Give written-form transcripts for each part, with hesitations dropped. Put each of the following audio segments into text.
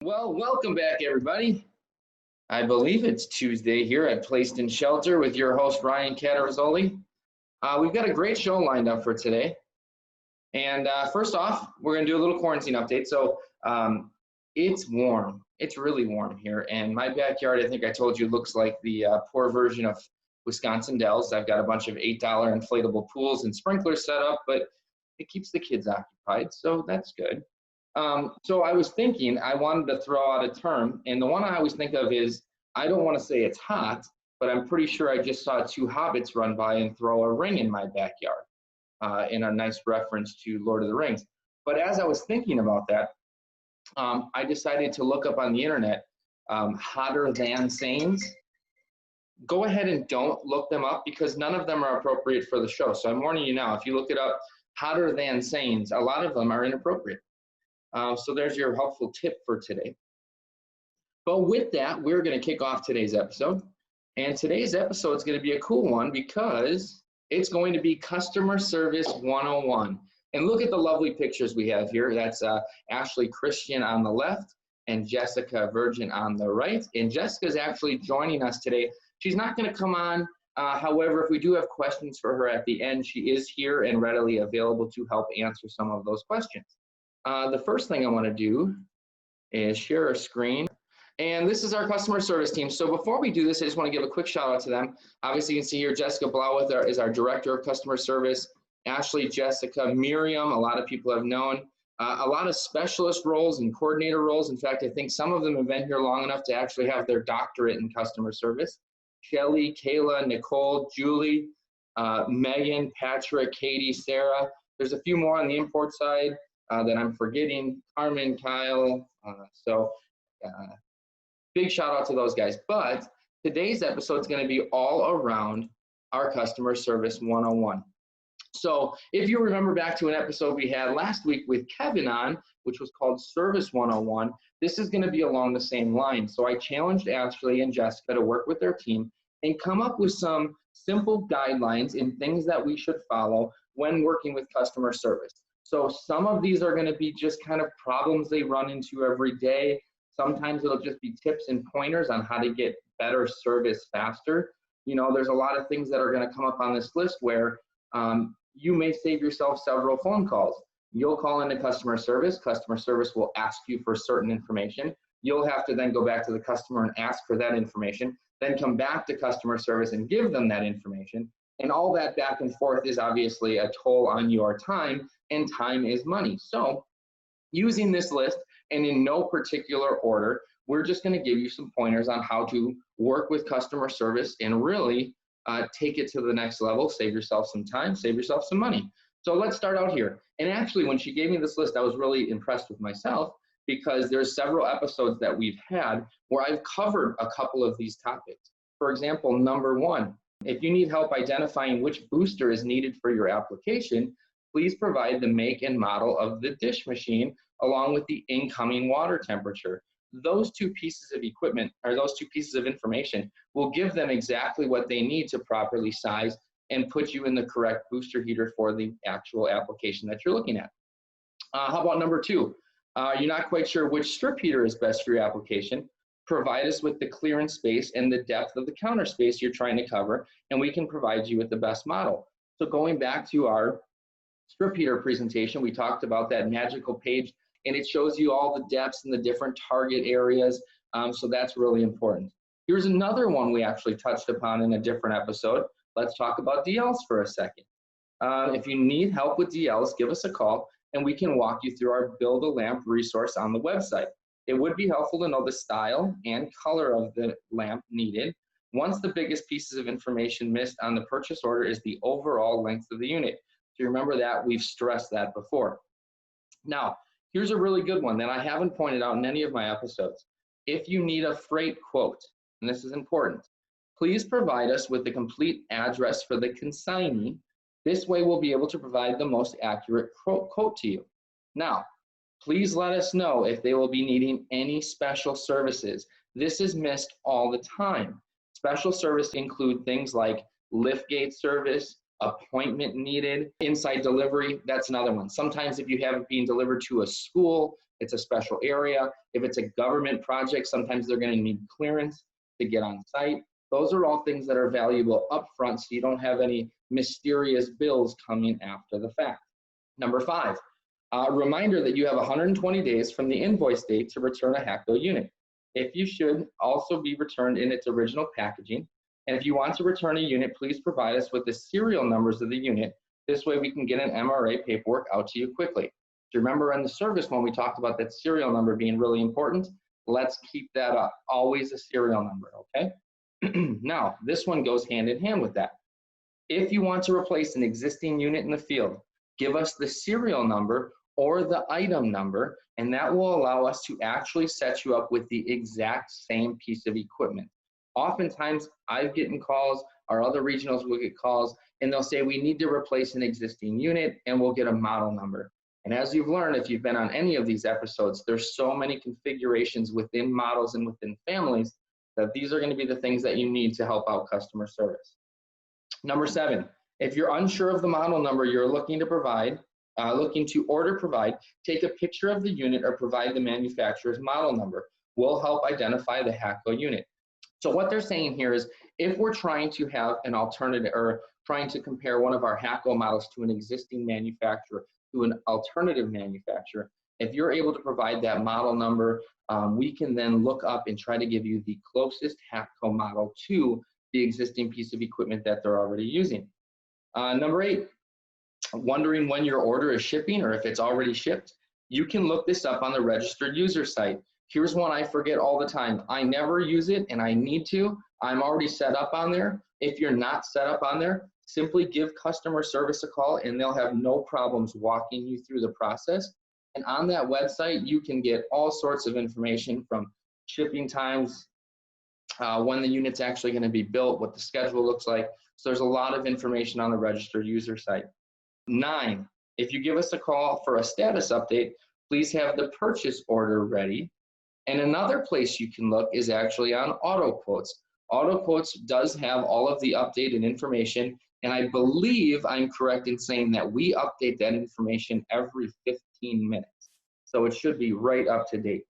Well, welcome back, everybody. I believe it's Tuesday here at Placed in Shelter with your host, Ryan Catarozoli. We've got a great show lined up for today. And first off, we're going to do a little quarantine update. It's warm. It's really warm here. And my backyard, I think I told you, looks like the poor version of Wisconsin Dells. I've got a bunch of $8 inflatable pools and sprinklers set up, but it keeps the kids occupied, so that's good. So I was thinking, I wanted to throw out a term, and the one I always think of is, I don't want to say it's hot, but I'm pretty sure I just saw two hobbits run by and throw a ring in my backyard, in a nice reference to Lord of the Rings. But as I was thinking about that, I decided to look up on the internet, hotter than sayings. Go ahead and don't look them up because none of them are appropriate for the show. So I'm warning you now, if you look it up, hotter than sayings, a lot of them are inappropriate. So there's your helpful tip for today. But with that, we're going to kick off today's episode. And today's episode is going to be a cool one because it's going to be Customer Service 101. And look at the lovely pictures we have here. That's Ashley Christian on the left and Jessica Virgen on the right. And Jessica's actually joining us today. She's not going to come on. However, if we do have questions for her at the end, she is here and readily available to help answer some of those questions. The first thing I want to do is share a screen. And this is our customer service team. So before we do this, I just want to give a quick shout out to them. Obviously, you can see here Jessica Blauwith is our Director of Customer Service. Ashley, Jessica, Miriam, a lot of people have known. A lot of specialist roles and coordinator roles. In fact, I think some of them have been here long enough to actually have their doctorate in customer service. Shelly, Kayla, Nicole, Julie, Megan, Patrick, Katie, Sarah. There's a few more on the import side that I'm forgetting. Carmen, Kyle. Big shout out to those guys. But today's episode is going to be all around our Customer Service 101. So if you remember back to an episode we had last week with Kevin on, which was called Service 101, this is going to be along the same line. So I challenged Ashley and Jessica to work with their team and come up with some simple guidelines and things that we should follow when working with customer service. So some of these are going to be just kind of problems they run into every day. Sometimes it'll just be tips and pointers on how to get better service faster. You know, there's a lot of things that are going to come up on this list where you may save yourself several phone calls. You'll call into customer service will ask you for certain information. You'll have to then go back to the customer and ask for that information, then come back to customer service and give them that information. And all that back and forth is obviously a toll on your time, and time is money. So using this list and in no particular order, we're just going to give you some pointers on how to work with customer service and really take it to the next level, save yourself some time, save yourself some money. So let's start out here. And actually, when she gave me this list, I was really impressed with myself because there's several episodes that we've had where I've covered a couple of these topics. For example, number one, if you need help identifying which booster is needed for your application, please provide the make and model of the dish machine along with the incoming water temperature. Those two pieces of equipment, or those two pieces of information, will give them exactly what they need to properly size and put you in the correct booster heater for the actual application that you're looking at. How about number two? You're not quite sure which strip heater is best for your application. Provide us with the clearance space and the depth of the counter space you're trying to cover, and we can provide you with the best model. So going back to our strip heater presentation, we talked about that magical page, and it shows you all the depths and the different target areas, so that's really important. Here's another one we actually touched upon in a different episode. Let's talk about DLs for a second. If you need help with DLs, give us a call, and we can walk you through our Build a Lamp resource on the website. It would be helpful to know the style and color of the lamp needed. Once the biggest pieces of information missed on the purchase order is the overall length of the unit. So remember that, we've stressed that before. Now, here's a really good one that I haven't pointed out in any of my episodes. If you need a freight quote, and this is important, please provide us with the complete address for the consignee. This way we'll be able to provide the most accurate quote to you. Now, please let us know if they will be needing any special services. This is missed all the time. Special service include things like liftgate service, appointment needed. Inside delivery, that's another one. Sometimes if you have it being delivered to a school, it's a special area. If it's a government project, sometimes they're going to need clearance to get on site. Those are all things that are valuable upfront, so you don't have any mysterious bills coming after the fact. Number 5, a reminder that you have 120 days from the invoice date to return a Hatco unit. If you should also be returned in its original packaging. And if you want to return a unit, please provide us with the serial numbers of the unit. This way we can get an MRA paperwork out to you quickly. Do you remember in the service when we talked about that serial number being really important? Let's keep that up. Always a serial number, okay? Now, this one goes hand in hand with that. If you want to replace an existing unit in the field, give us the serial number or the item number, and that will allow us to actually set you up with the exact same piece of equipment. Oftentimes, I've gotten calls, our other regionals will get calls, and they'll say, we need to replace an existing unit, and we'll get a model number. And as you've learned, if you've been on any of these episodes, there's so many configurations within models and within families that these are going to be the things that you need to help out customer service. Number 7, if you're unsure of the model number you're looking to provide, provide, take a picture of the unit or provide the manufacturer's model number. We'll help identify the Hatco unit. So what they're saying here is, if we're trying to have an alternative or trying to compare one of our Hatco models to an existing manufacturer, to an alternative manufacturer, if you're able to provide that model number, we can then look up and try to give you the closest Hatco model to the existing piece of equipment that they're already using. Number 8, wondering when your order is shipping or if it's already shipped, you can look this up on the registered user site. Here's one I forget all the time. I never use it and I need to. I'm already set up on there. If you're not set up on there, simply give customer service a call and they'll have no problems walking you through the process. And on that website, you can get all sorts of information from shipping times, when the unit's actually going to be built, what the schedule looks like. So there's a lot of information on the registered user site. 9, if you give us a call for a status update, please have the purchase order ready. And another place you can look is actually on Auto Quotes. Auto Quotes does have all of the updated information, and I believe I'm correct in saying that we update that information every 15 minutes. So it should be right up to date.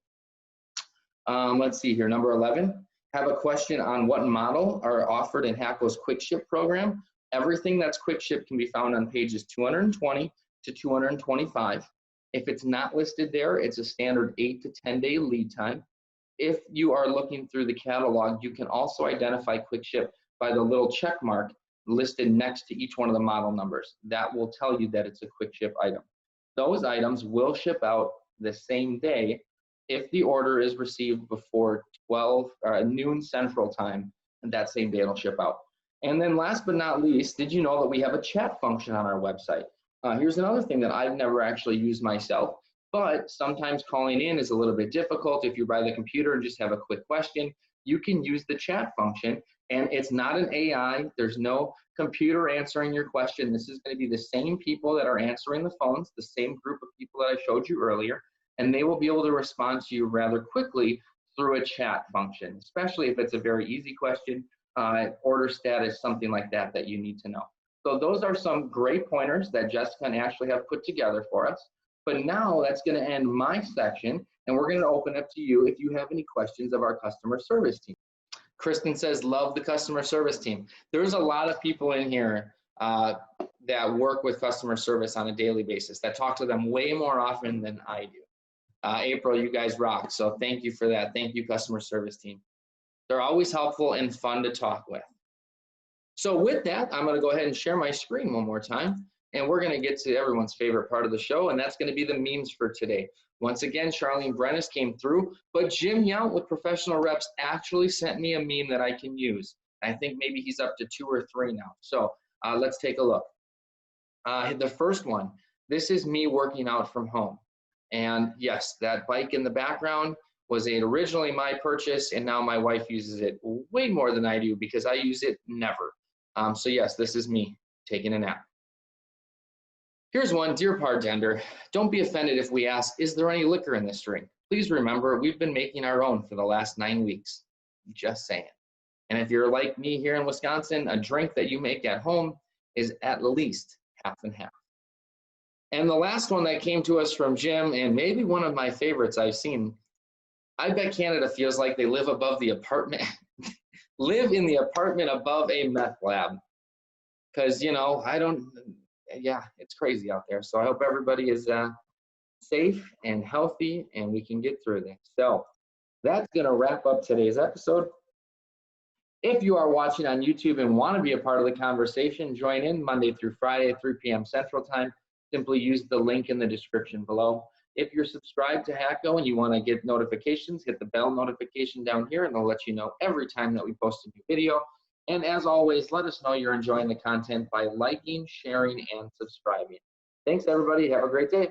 Let's see here, number 11. Have a question on what model are offered in Hatco's Quick Ship program. Everything that's Quick Ship can be found on pages 220 to 225. If it's not listed there, it's a standard 8 to 10 day lead time. If you are looking through the catalog, you can also identify Quick Ship by the little check mark listed next to each one of the model numbers. That will tell you that it's a Quick Ship item. Those items will ship out the same day if the order is received before noon Central Time, and that same day it'll ship out. And then last but not least, did you know that we have a chat function on our website? Here's another thing that I've never actually used myself, but sometimes calling in is a little bit difficult. If you're by the computer and just have a quick question, you can use the chat function, and it's not an AI. There's no computer answering your question. This is going to be the same people that are answering the phones, the same group of people that I showed you earlier, and they will be able to respond to you rather quickly through a chat function, especially if it's a very easy question, order status, something like that that you need to know. So those are some great pointers that Jessica and Ashley have put together for us. But now that's going to end my section, and we're going to open up to you if you have any questions of our customer service team. Kristen says, love the customer service team. There's a lot of people in here that work with customer service on a daily basis, that talk to them way more often than I do. April, you guys rock. So thank you for that. Thank you, customer service team. They're always helpful and fun to talk with. So with that, I'm going to go ahead and share my screen one more time, and we're going to get to everyone's favorite part of the show, and that's going to be the memes for today. Once again, Charlene Brennis came through, but Jim Yount with Professional Reps actually sent me a meme that I can use. I think maybe he's up to 2 or 3 now. So let's take a look. The first one, this is me working out from home. And yes, that bike in the background was originally my purchase, and now my wife uses it way more than I do because I use it never. So yes, this is me taking a nap. Here's one, dear bartender, don't be offended if we ask, is there any liquor in this drink? Please remember, we've been making our own for the last 9 weeks. Just saying. And if you're like me here in Wisconsin, a drink that you make at home is at least half and half. And the last one that came to us from Jim, and maybe one of my favorites I've seen, I bet Canada feels like they live above the apartment, live in the apartment above a meth lab. Because, you know, yeah, it's crazy out there. So I hope everybody is safe and healthy and we can get through this. So that's going to wrap up today's episode. If you are watching on YouTube and want to be a part of the conversation, join in Monday through Friday at 3 p.m. Central Time. Simply use the link in the description below. If you're subscribed to Hatco and you want to get notifications, hit the bell notification down here and they'll let you know every time that we post a new video. And as always, let us know you're enjoying the content by liking, sharing, and subscribing. Thanks, everybody. Have a great day.